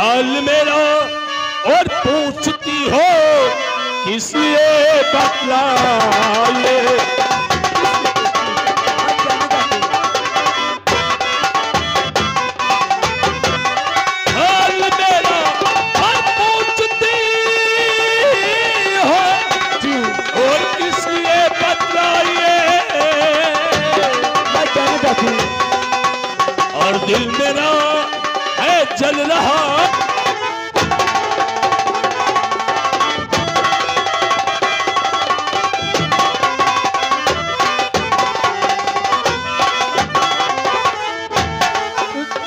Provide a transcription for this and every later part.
हाल मेरा और पूछती हो किस लिए बतलाए। हाल मेरा और पूछती हो और किस लिए बतलाए। और दिल मेरा है जल रहा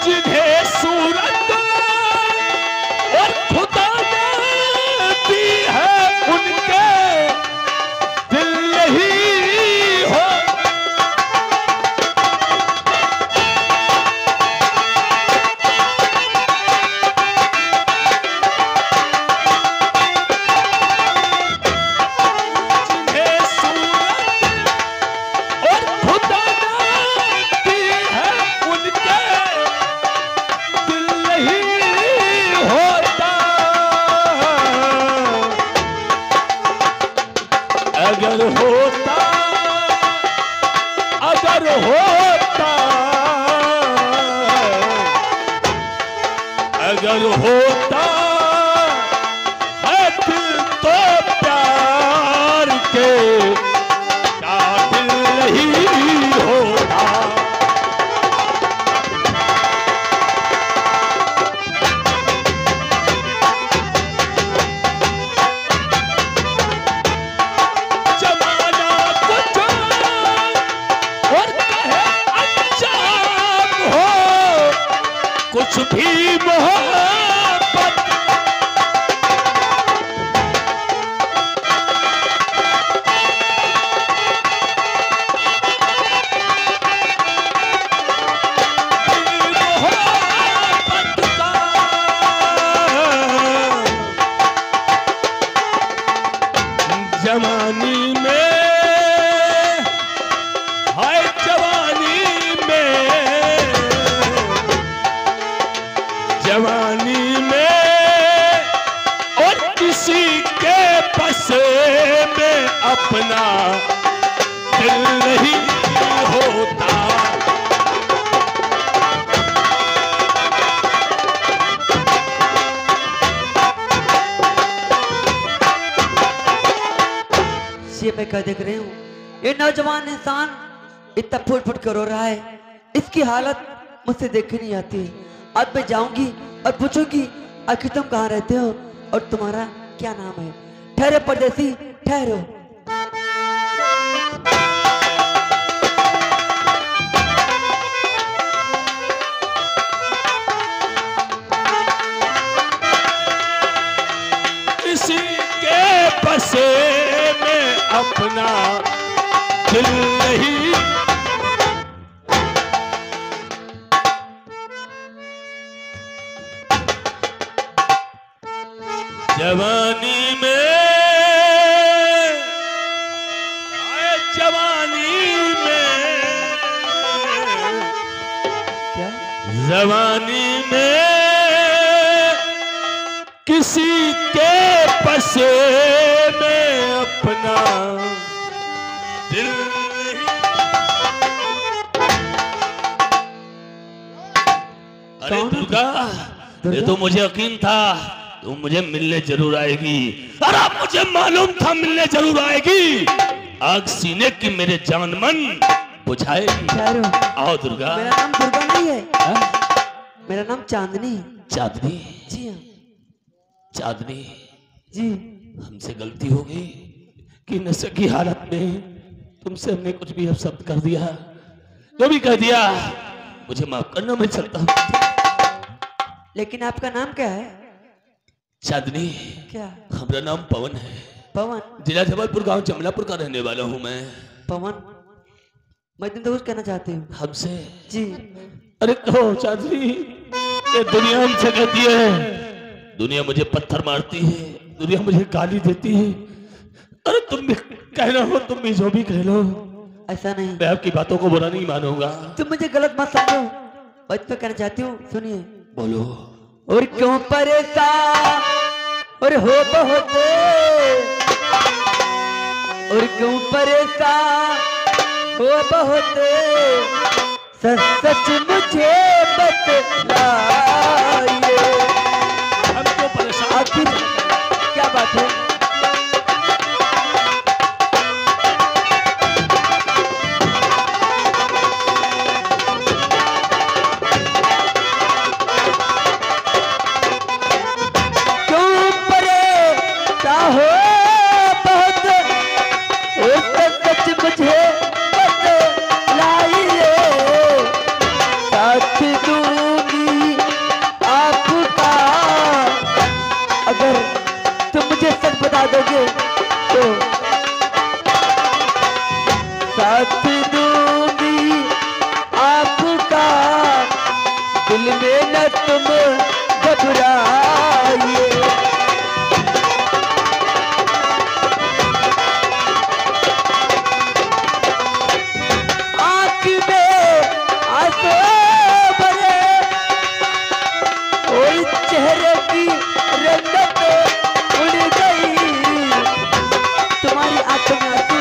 जिन्हें सूरत और खुदा ने दी है उनके दिल नहीं हो। अगर होता है दिल तो प्यार के काबिल नहीं होता। कुछ भी मोहब्बत का जवानी में हाय जवानी में और किसी के बसे में अपना दिल नहीं होता। ये मैं क्या देख रही हूँ, ये नौजवान इंसान इतना फुट फुट कर रो रहा है, इसकी हालत मुझसे देखी नहीं आती। आज मैं जाऊंगी और पूछूंगी आखिर तुम कहाँ रहते हो और तुम्हारा क्या नाम है। ठहरो परदेसी ठहरो। किसी के बसे में अपना दिल नहीं। जवानी में क्या जवानी में किसी के बसे में अपना दिल नहीं। अरे दुर्गा, ये तो मुझे यकीन था तुम मुझे मिलने जरूर आएगी। अरे मुझे मालूम था मिलने जरूर आएगी। आग सीने की मेरे जान मन बुझाएगी। आओ दुर्गा। मेरा नाम दुर्गा नहीं है, मेरा नाम चांदनी। चांदनी? जी हाँ। चांदनी जी, हमसे गलती हो गई कि नशे की हालत में तुमसे हमने कुछ भी अपशब्द कर दिया, जो भी कह दिया मुझे माफ करना, मैं चलता हूँ। लेकिन आपका नाम क्या है? चांदनी। क्या? हमारा नाम पवन है। पवन? जिला जबलपुर गांव जमलापुर का रहने वाला हूँ मैं। पवन, मैं तुमसे कुछ कहना चाहती हूँ। हमसे? जी। अरे कहो चांदनी, ये दुनिया हमसे कहती है, दुनिया मुझे पत्थर मारती है, दुनिया मुझे गाली देती है। अरे तुम भी कहना हो, तुम भी जो भी कह लो, ऐसा नहीं, मैं आपकी बातों को बुरा नहीं मानूंगा। तुम मुझे गलत मत समझो। मैं तुम्हें कहना चाहती हूँ, सुनिए। बोलो। और क्यों परेशान और हो बहुत, और क्यों परेशान हो बहुत, सच सच मुझे बतलाइए। हमको परेशान आखिर क्या बात है? साथ दूंगी आपका, दिल में न तुम घबराइए। आँख में आंसू भरे और चेहरे की रंगत उड़ गई। तुम्हारी आंखों में आंसू,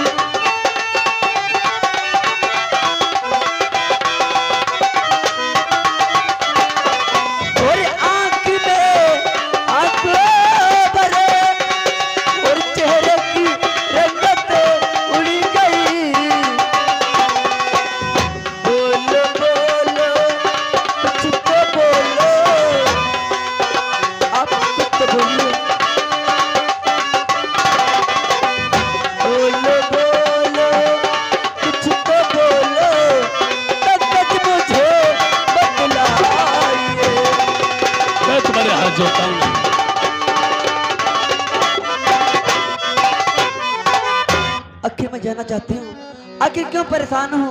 आखिर मैं जानना चाहती हूँ, आखिर क्यों परेशान हो,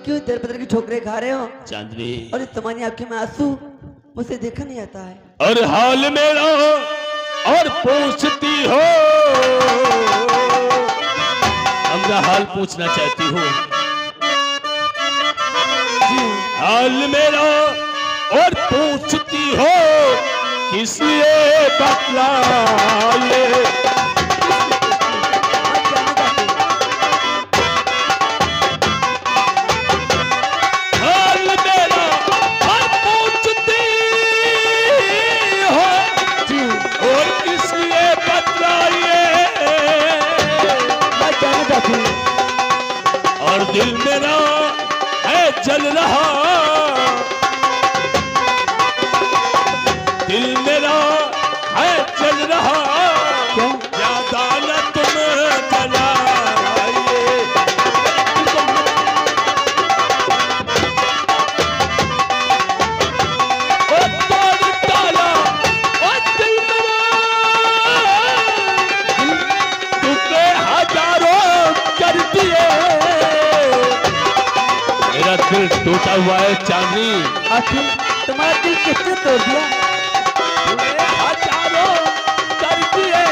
क्यों दर बदर की ठोकरें खा रहे हो? चांदनी, और तुम्हारी आंखों में आंसू मुझे देखा नहीं आता है। और हाल मेरा और पूछती हो, हमरा हाल पूछना चाहती हूँ। हाल मेरा और पूछती हो, किस लिए बतलाए। और दिल मेरा है जल रहा, दिल मेरा है जल रहा, ज्यादा न तुम जलाइए। और तोड़ डाला और दिल मेरा टुकड़े हजारों कर दिए। मेरा दिल टूटा हुआ है चांदनी। आखिर तुम्हारा दिल किसने तोड़ दिया? हजारों कर दिए।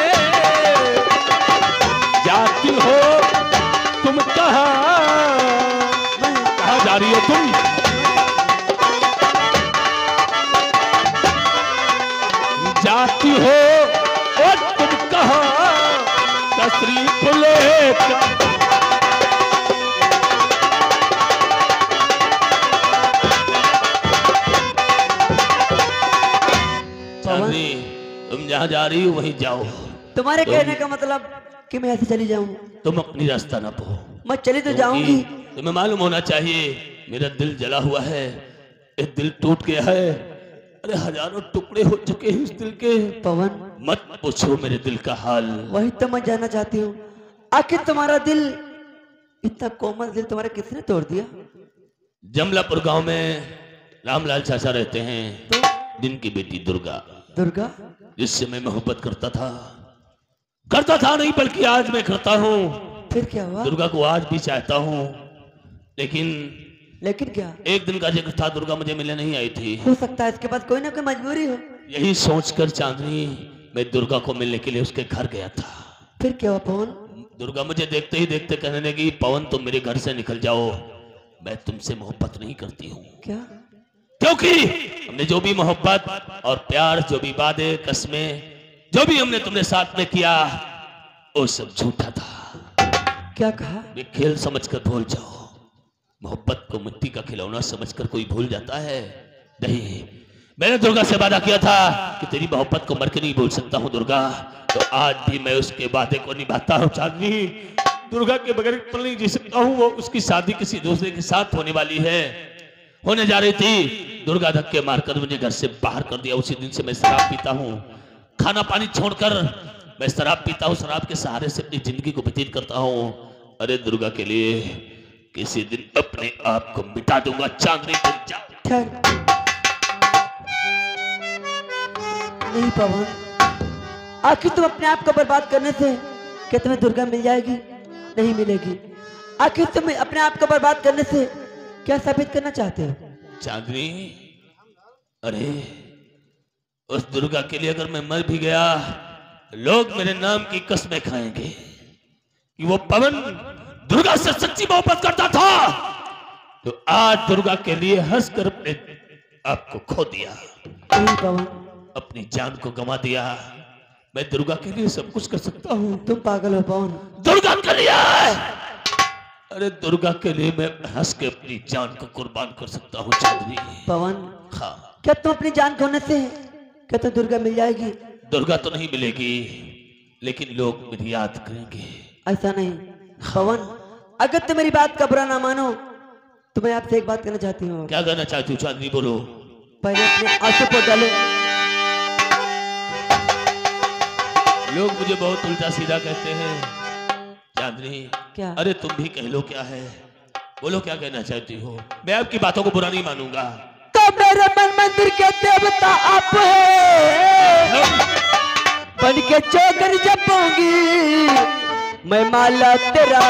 जाती हो तुम कहाँ जा रही हो तुम? जाती हो और तुम कहाँ तशरीफ लेकर? चांदनी, तुम जहाँ जा रही हो वहीं जाओ। तुम्हारे कहने का मतलब कि मैं ऐसे चली जाऊं? तुम अपनी रास्ता ना पाओ। मैं चली तो जाऊंगी। तुम्हें मालूम होना चाहिए मेरा दिल जला हुआ है, ये दिल टूट गया है। अरे हजारों टुकड़े हो चुके हैं इस दिल के। पवन, मत पूछो मेरे दिल का हाल। वही तो मैं जानना चाहती हूँ, आखिर तुम्हारा दिल, इतना कोमल दिल तुम्हारा किसने तोड़ दिया? जमलापुर गांव में रामलाल चाचा रहते हैं, तो जिनकी बेटी दुर्गा। दुर्गा, जिससे मैं मोहब्बत करता था नहीं बल्कि आज मैं करता हूँ। फिर क्या हुआ? दुर्गा को आज भी चाहता हूँ, लेकिन क्या? एक दिन का जिक्र था, दुर्गा मुझे मिलने नहीं आई थी। हो सकता है इसके बाद कोई ना कोई मजबूरी हो। यही सोचकर चांदनी मैं दुर्गा को मिलने के लिए उसके घर गया था। फिर क्या हुआ पवन? दुर्गा मुझे देखते ही देखते कहने लगी, पवन तुम मेरे घर से निकल जाओ, मैं तुमसे मोहब्बत नहीं करती हूँ। क्या? क्योंकि हमने जो भी मोहब्बत और प्यार, जो भी वादे, कस्में, जो भी हमने तुमने साथ में किया, वो सब झूठा था। क्या कहा? ये खेल समझकर भूल जाओ। मोहब्बत को मिट्टी का खिलौना समझकर कोई भूल जाता है? नहीं, मैंने दुर्गा से वादा किया था कि तेरी मोहब्बत को मर के नहीं भूल सकता हूँ दुर्गा, तो आज भी मैं उसके वादे को निभाता हूँ चांदनी। दुर्गा के बगैर पल नहीं जी सकता हूँ। वो उसकी शादी किसी दूसरे के साथ होने वाली है, होने जा रही थी। दुर्गा धक्के मारकर मुझे घर से बाहर कर दिया। उसी दिन से मैं शराब पीता हूँ, खाना पानी छोड़कर मैं शराब पीता हूँ। शराब के सहारे से अपनी जिंदगी को व्यतीत करता हूँ। अरे दुर्गा के लिए किसी दिन अपने आप को मिटा दूंगा चांदनी। नहीं पवन, आखिर तुम अपने आप को बर्बाद करने से क्या तुम्हें दुर्गा मिल जाएगी? नहीं मिलेगी। आखिर तुम अपने आप को बर्बाद करने से क्या साबित करना चाहते हो? चांदनी, अरे उस दुर्गा के लिए अगर मैं मर भी गया, लोग मेरे नाम की कसमें खाएंगे कि वो पवन दुर्गा से सच्ची मोहब्बत करता था। तो आज दुर्गा के लिए हंसकर अपने आप को खो दिया। नहीं पवन, अपनी जान को गंवा दिया। मैं दुर्गा के लिए सब कुछ कर सकता हूँ। तुम पागल हो पवन। दुर्गा के लिए, अरे दुर्गा के लिए मैं हंस के अपनी जान को कुर्बान कर सकता हूँ चांदनी। पवन, हाँ, क्या तुम अपनी जान खोने से क्या तो दुर्गा मिल जाएगी? दुर्गा तो नहीं मिलेगी, लेकिन लोग मेरी याद करेंगे। ऐसा नहीं पवन, अगर तुम मेरी बात का बुरा ना मानो तो मैं आपसे एक बात कहना चाहती हूँ। क्या कहना चाहती हूँ चांदनी, बोलो। पहले अपने आंसू को डालो। लोग मुझे बहुत उल्टा सीधा कहते हैं चांदनी। क्या? अरे तुम भी कह लो, क्या है, बोलो क्या कहना चाहती हो। मैं आपकी बातों को बुरा नहीं मानूंगा। तो मेरे मन मंदिर के देवता आप है, बन के चौकर जपूंगी मैं माला तेरा,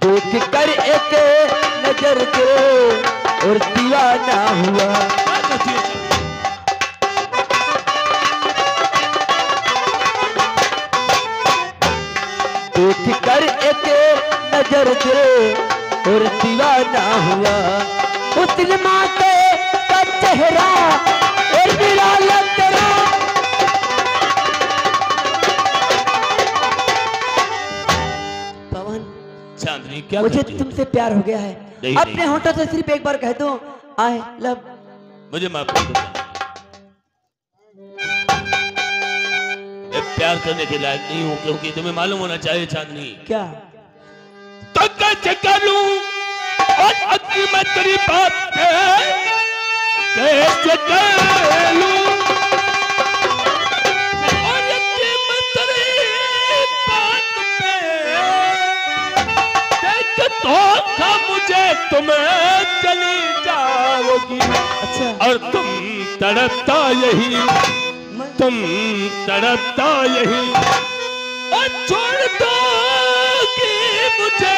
देख कर एक नजर दे और दीवाना हुआ। देख कर एक नजर दे और दीवाना हुआ। मुसलमा के का चेहरा और बिलाल तेरा। पवन, चांदनी क्या मुझे कहती हो? तुमसे प्यार हो गया है। अपने होठों से सिर्फ एक बार कह दो आई लव। मुझे माफ कर दो। मैं प्यार करने के लायक नहीं हूँ, क्योंकि तुम्हें मालूम होना चाहिए चांदनी। क्या? तो कैसे करूं और अक्ल में तेरी बात कैसे करूं और अक्ल में तेरी बात पे धोखा मुझे तुम्हें चली जाओगी। अच्छा, और तुम तड़पता यही, तुम तड़पता यही और छोड़ दोगी मुझे।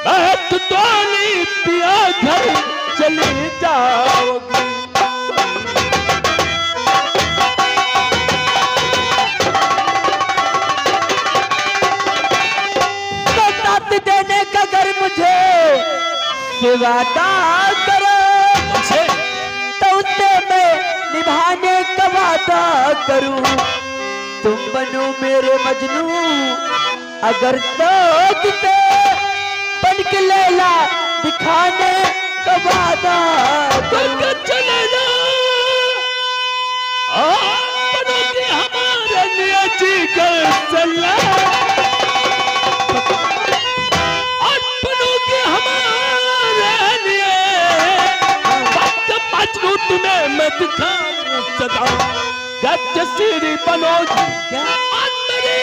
बात तो नहीं पिया घर चली जाओगी। तो साथ देने का अगर मुझे वादा करो तो उससे मैं निभाने का वादा करूं। तुम बनो मेरे मजनू अगर सोचते, बन के लैला दिखाने का वादा करूं। चलेना बनोगे हमारे लिए जिगर चला, और बनोगे हमारे लिए मजनू, तुम्हें मैं दिखाऊं सदा। गज सीरी बनोगी क्या? और मेरी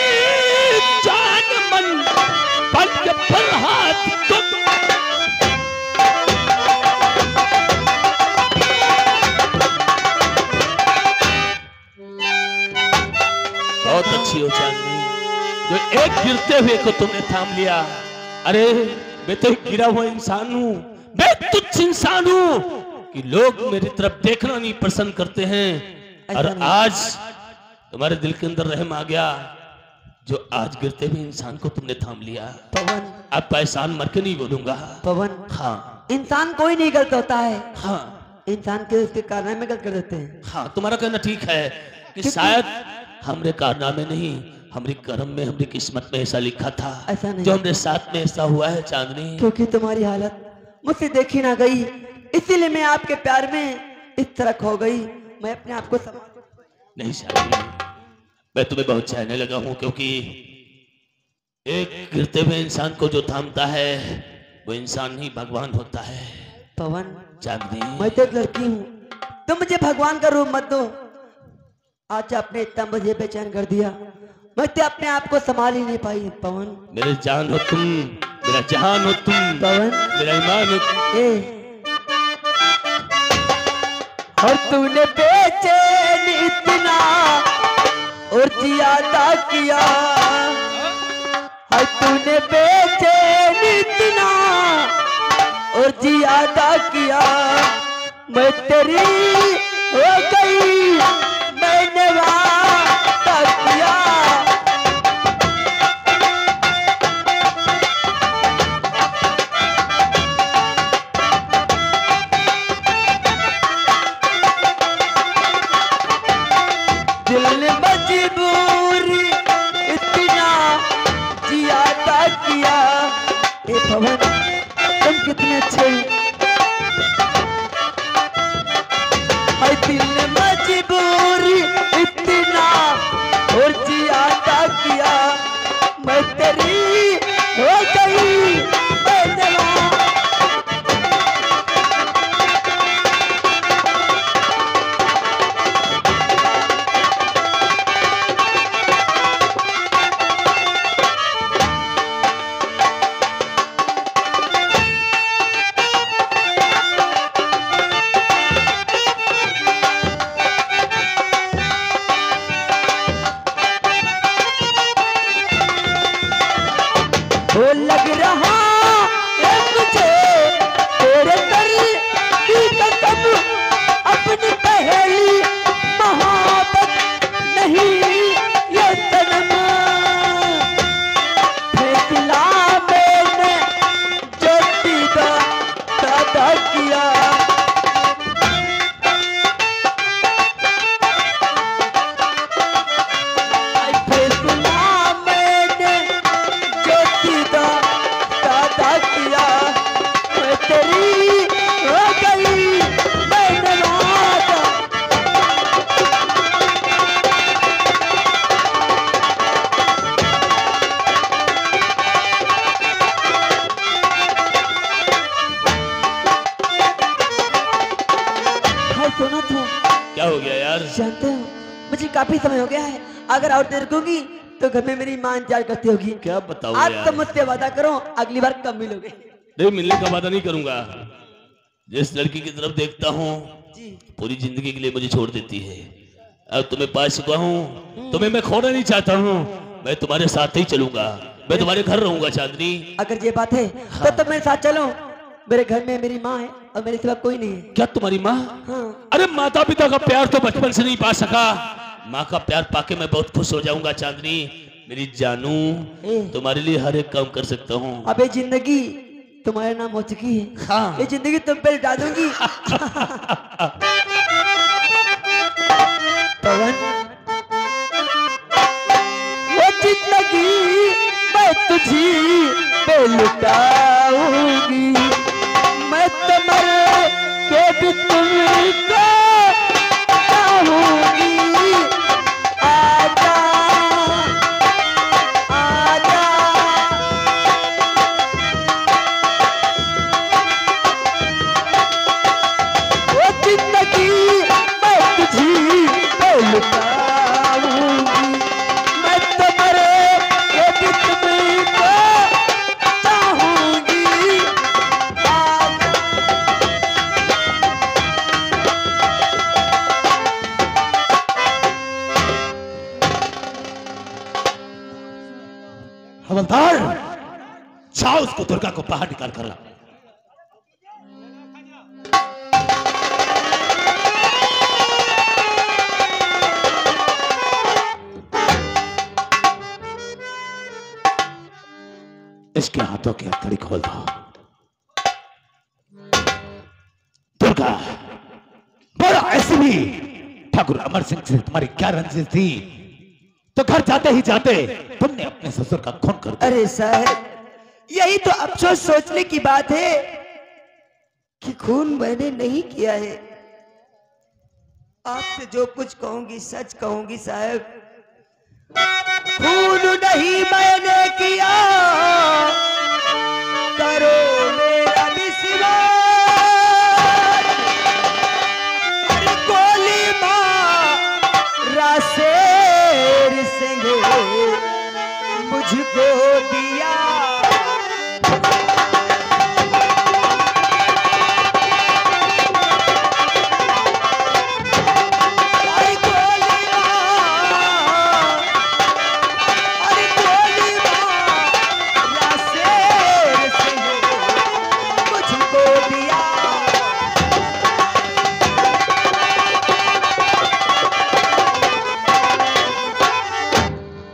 जान मन पल के पल हाथ तुम। बहुत अच्छी हो चांदनी, जो एक गिरते हुए को तुमने थाम लिया। अरे मैं तो एक गिरा हुआ इंसान हूँ, मैं तुच्छ इंसान हूँ कि लोग मेरी तरफ देखना नहीं पसंद करते हैं। और आज तुम्हारे दिल के अंदर रहम आ गया, जो आज गिरते हुए इंसान को तुमने थाम लिया। पवन, अब पहचान मर के नहीं बोलूंगा। पवन, हाँ इंसान कोई नहीं गलत होता है। हाँ इंसान के उसके कारनामे गलत कर देते हैं। हाँ, तुम्हारा कहना ठीक है कि शायद हमरे कारनामे नहीं, हमारी कर्म में, हमारी किस्मत में ऐसा लिखा था। ऐसा नहीं, जो हमरे साथ में ऐसा हुआ है चांदनी। क्योंकि तुम्हारी हालत मुझसे देखी ना गई, इसीलिए मैं आपके प्यार में इस तरह खो गई। मैं अपने आप को नहीं चांदनी, मैं तुम्हें बहुत चाहने लगा हूं, क्योंकि एक गिरते हुए इंसान को जो थामता है वो इंसान ही भगवान होता है। पवन, चांदनी, मैं तो एक लड़की हूँ, तुम मुझे भगवान का रूप मत दो। आज आपने इतना मुझे बेचैन कर दिया, मैं तो अपने आप को संभाल ही नहीं पाई। पवन, मेरे जान हो तुम, मेरा जहान हो तुम, पवन, मेरा ईमान हो तुम। और तूने बेचैन इतना और ज्यादा किया, और तूने बेचैन इतना और ज्यादा किया। मैं तेरी हो गई, मैंने वादा किया। दिल ने मजबूरी इतना ज्यादा किया। ए पवन, तुम कितने अच्छे हो। हाय, दिल ने मजबूरी इतना और ज्यादा किया। मैं तेरी हो गई, मैंने वो लग रहा है मुझे तेरे दर की कसम, अपनी पहली मोहब्बत नहीं ये सनम। फैसला मैंने जो सीधा सादा किया। सुनो तो, क्या हो गया यार? जानते हो मुझे काफी समय हो गया है, अगर और देर रुकूंगी तो घर में मेरी मां इंतजार करती होगी। क्या बताओ आज यार? तो मुझसे वादा करो, अगली बार कब मिलोगे? नहीं, मिलने का वादा नहीं करूंगा। जिस लड़की की तरफ देखता हूँ जी, पूरी जिंदगी के लिए मुझे छोड़ देती है। अब तुम्हें पा चुका हूँ, तुम्हें मैं खोना नहीं चाहता हूँ। मैं तुम्हारे साथ ही चलूंगा, मैं तुम्हारे घर रहूंगा चांदनी। अगर ये बात है तो मेरे साथ चलो। मेरे घर में मेरी माँ है और मेरे सिवा कोई नहीं है। क्या तुम्हारी माँ? हाँ। अरे माता पिता का प्यार तो बचपन से नहीं पा सका, माँ का प्यार पाके मैं बहुत खुश हो जाऊंगा चांदनी। मेरी जानू, तुम्हारे लिए हर एक काम कर सकता हूँ। अबे जिंदगी तुम्हारे नाम हो चुकी है। हाँ। ये जिंदगी तुम पे लुटा दूंगी। पवन, वो जिंदगी मैं तुझी पे लुटाऊंगी। मैं तो मर के भी तुमको चाहूंगी। आजा आजा, वो जिंदगी मैं तुझी पे लुटाऊंगी। मैं तो मर के भी तुमको चाहूंगी। हवलदार, जाओ उसको दुर्गा को बाहर निकाल कर ला। इसके हाथों की हथकड़ी खोल दो। दुर्गा, बोलो ऐसी भी ठाकुर अमर सिंह से तुम्हारी क्या रंजिश थी तो घर जाते ही जाते तुमने अपने ससुर का खून कर दिया। अरे साहब, यही तो अफसोस सोचने की बात है कि खून मैंने नहीं किया है। आपसे जो कुछ कहूंगी सच कहूंगी साहब, खून नहीं मैंने किया, करो मेरा विश्वास। अरे गोली मारा शेर सिंह मुझको दिया।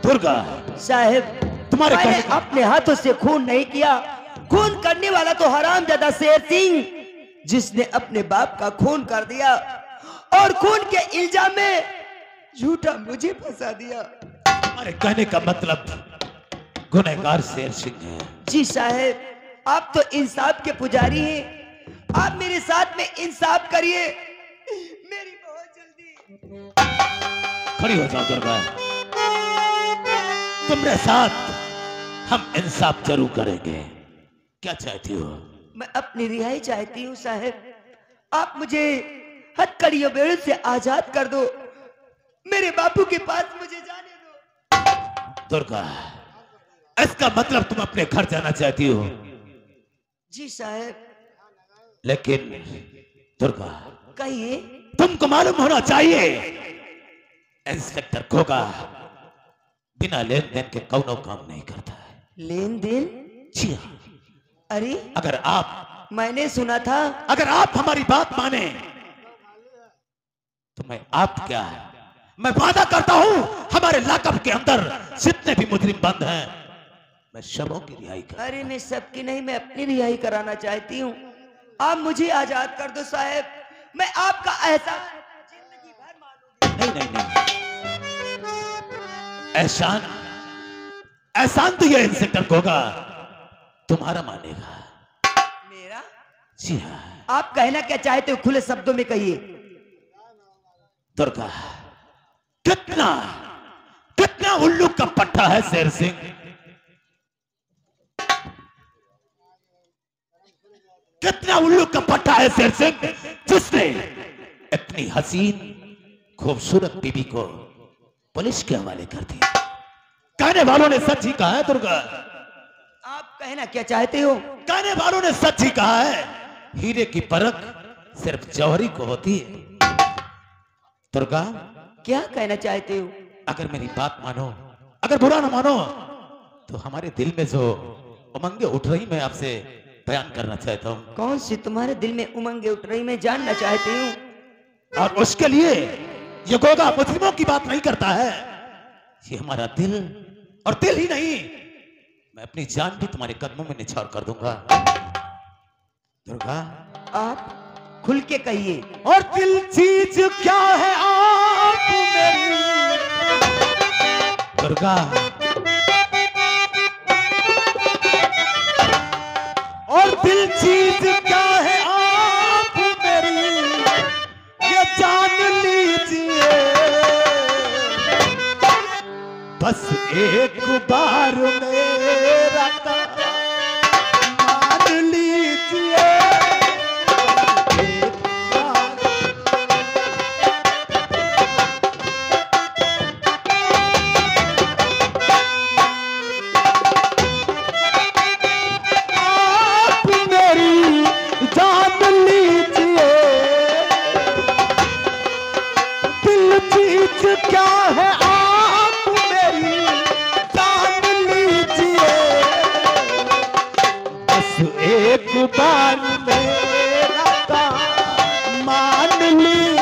दुर्गा साहब, तुम्हारे मैंने अपने हाथों से खून नहीं किया। खून करने वाला तो हरामजादा शेर सिंह, जिसने अपने बाप का खून कर दिया और खून के इल्जाम में झूठा मुझे फंसा दिया। तुम्हारे कहने का मतलब गुनहगार शेर सिंह है। जी साहब, आप तो इंसाफ के पुजारी हैं। आप मेरे साथ में इंसाफ करिए, मेरी बहुत जल्दी। खड़ी हो जाओ दुर्गा, तुम्हारे साथ हम इंसाफ जरूर करेंगे। क्या चाहती हो? मैं अपनी रिहाई चाहती हूँ साहब। आप मुझे हथकड़ियों बेड़ों से आजाद कर दो, मेरे बापू के पास मुझे जाने दो। दुर्गा, इसका मतलब तुम अपने घर जाना चाहती हो? जी साहब। लेकिन दुर्गा, कहिए। तुमको मालूम होना चाहिए इंस्पेक्टर घोगा बिना लेन देन के कौनो काम नहीं करता है। लेन देन? जी हाँ। अरे अगर आप, मैंने सुना था, अगर आप हमारी बात माने तो मैं आप क्या है, मैं वादा करता हूं हमारे लाकअप के अंदर जितने भी मुजरिम बंद हैं मैं सबों की रिहाई कर। अरे मैं सबकी नहीं, मैं अपनी रिहाई कराना चाहती हूँ। आप मुझे आजाद कर दो साहब, मैं आपका एहसान जिंदगी भर मानूंगी। नहीं नहीं नहीं, एहसान एहसान तो ये इंस्पेक्टर घोगा तुम्हारा मानेगा। मेरा? जी हाँ। आप कहना क्या चाहते हो, खुले शब्दों में कहिए। दुर्गा, कितना कितना उल्लू का पट्टा है शेर सिंह, कितना उल्लू का पट्टा है शेर सिंह, जिसने इतनी हसीन खूबसूरत बीबी को पुलिस के हवाले कर दिया। कहने वालों ने सच ही कहा है दुर्गा। आप कहना क्या चाहते हो? कहने वालों ने सच ही कहा है, हीरे की परख सिर्फ जौहरी को होती है। दुर्गा, क्या कहना चाहते हो? अगर मेरी बात मानो, अगर बुरा ना मानो, तो हमारे दिल में जो उमंगे उठ रही मैं आपसे बयान करना चाहता हूँ। कौन सी तुम्हारे दिल में उमंगे उठ रही, मैं जानना चाहती हूँ। और उसके लिए ये गोगा मुस्लिमों की बात नहीं करता है, ये हमारा दिल, और दिल ही नहीं, मैं अपनी जान भी तुम्हारे कदमों में निछावर कर दूंगा। दुर्गा, आप खुल के कहिए। और दिल चीज क्या है आप मेरी दुर्गा, और दिल चीज क्या है आप मेरी ये जान लीजिए, बस एक बार मेरा मान लीजिए। क्या है आप मेरी जान लीजिए, बस एक बार मेरा काम मान लीजिए।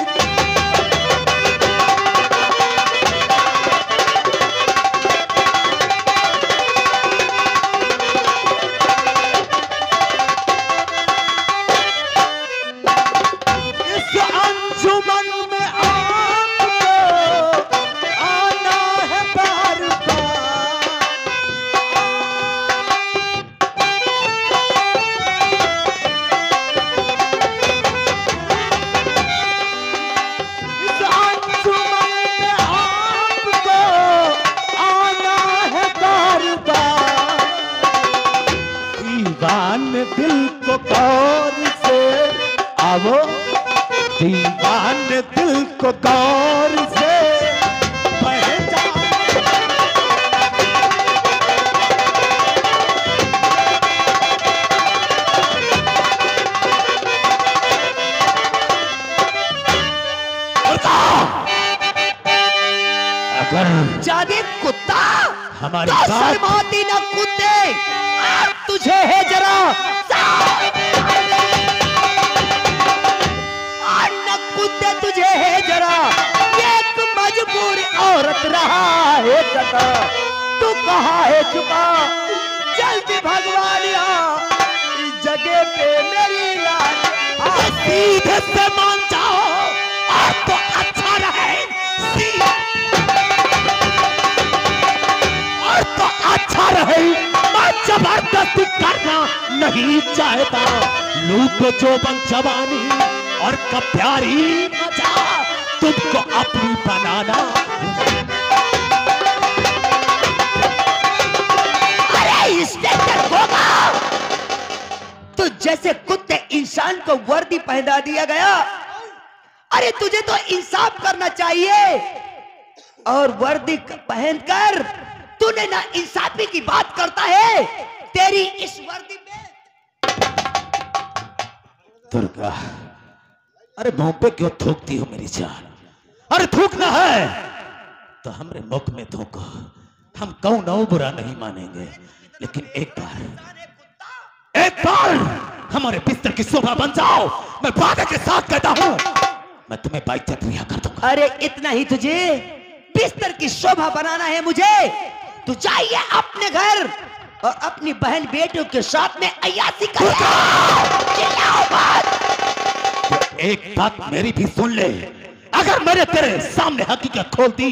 गौर से, आवो दीवाने दिल को गौर से पहचान। अगर जादे कुत्ता हमारी तो बात शर्माती ना कुत्ते, आज तुझे है जरा आज न कुत्ते तुझे है जरा, एक मजबूर औरत रहा है कता, तू कहाँ है छुपा, जल्दी भगवान इस जगह पे मेरी लाज। सीधे से मान जाओ और तो अच्छा रहे, और तो अच्छा रहे। मैं जबरदस्ती करना नहीं चाहता, लूट जो बन जवानी और कब प्यारी मजा तुमको अपनी बनाना। अरे इंस्पेक्टर गोगा, तो जैसे कुत्ते इंसान को वर्दी पहना दिया गया, अरे तुझे तो इंसाफ करना चाहिए, और वर्दी पहनकर तूने ना इंसाफी की बात करता है। तेरी इस वर्दी में दुर्गा, अरे मुंह पे क्यों थूकती हो मेरी जान? अरे थूकना है तो हमरे मुख में थूको, हम कौन और बुरा नहीं मानेंगे, लेकिन एक बार हमारे बिस्तर की शोभा बन जाओ। मैं वादे के साथ कहता हूं, मैं तुम्हें बाइज्जत रिहा कर दूंगा। अरे इतना ही तुझे बिस्तर की शोभा बनाना है मुझे, तू जाइए अपने घर और अपनी बहन बेटियों के साथ में अय्यासी कर। चिल्लाओ मत। एक बात मेरी भी सुन ले, अगर मैंने तेरे सामने हकीकत खोल दी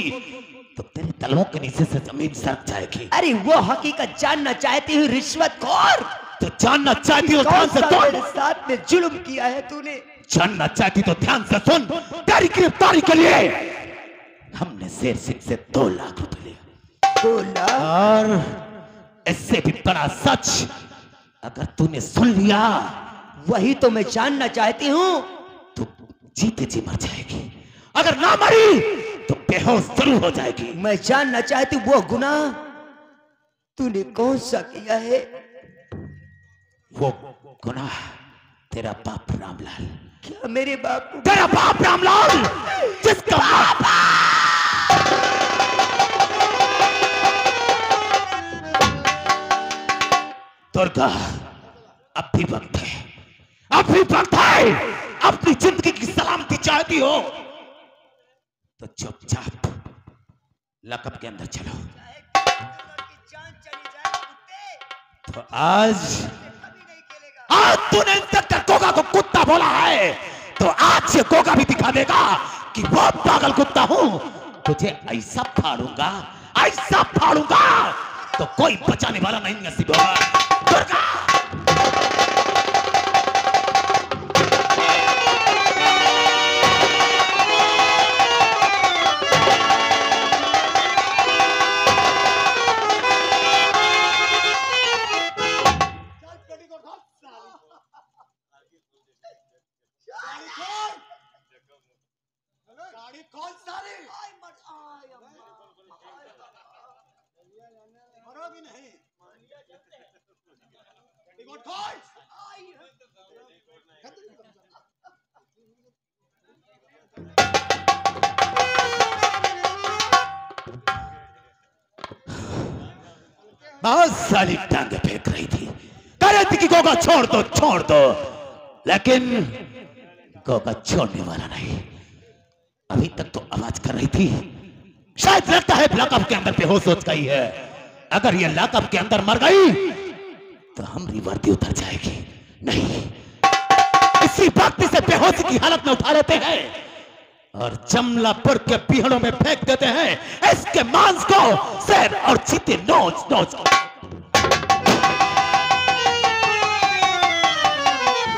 तो तेरे तलवों के नीचे से जमीन सरक जाएगी। अरे वो हकीकत जानना चाहती हूँ रिश्वतखोर, तो जानना चाहती हो ध्यान से मेरे सुन। साथ में जुल्म किया है तूने। जानना चाहती तो ध्यान से सुन, तेरी गिरफ्तारी के लिए हमने शेर सिंह से 2 लाख रुपए लिए, और इससे भी बड़ा सच अगर तूने सुन लिया, वही तो मैं जानना चाहती हूँ। तो जीते जी मर जाएगी, अगर ना मरी तो बेहोश जरूर हो जाएगी। मैं जानना चाहती हूँ वो गुनाह तूने कौन सा किया है। वो गुनाह तेरा बाप रामलाल, क्या मेरे बाप को? तेरा बाप रामलाल, जिसका दुर्गा, अब भी वक्त है, अब भी वक्त है। अपनी जिंदगी की सलामती चाहती हो तो चुपचाप लकब के अंदर चलो। तो आज तूने इंस्पेक्टर गोगा को कुत्ता बोला है, तो आज से गोगा भी दिखा देगा कि वो पागल कुत्ता हूं। तुझे ऐसा फाड़ूंगा, ऐसा फाड़ूंगा तो कोई बचाने वाला नहीं नसीब होगा। दुर्गा, बहुत सारी टांगे फेंक रही थी, कह रही थी कि गोगा छोड़ दो, छोड़ दो, लेकिन गोगा छोड़ने वाला नहीं। अभी तक तो आवाज कर रही थी, शायद लगता है लॉकअप के अंदर बेहोश हो गई है। अगर ये लॉकअप के अंदर मर गई तो हमारी वर्दी उतर जाएगी। नहीं, इसी वक्त से बेहोशी की हालत में उठा लेते हैं और जमलापुर के पीहड़ों में फेंक देते हैं। इसके मांस को शेर और चीते नोच नोच।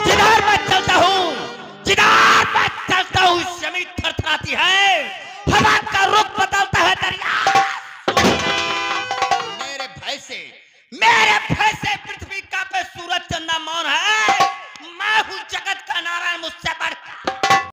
जिनार में चलता हूँ, जिनार में चलता हूँ, जमीन थरथराती है।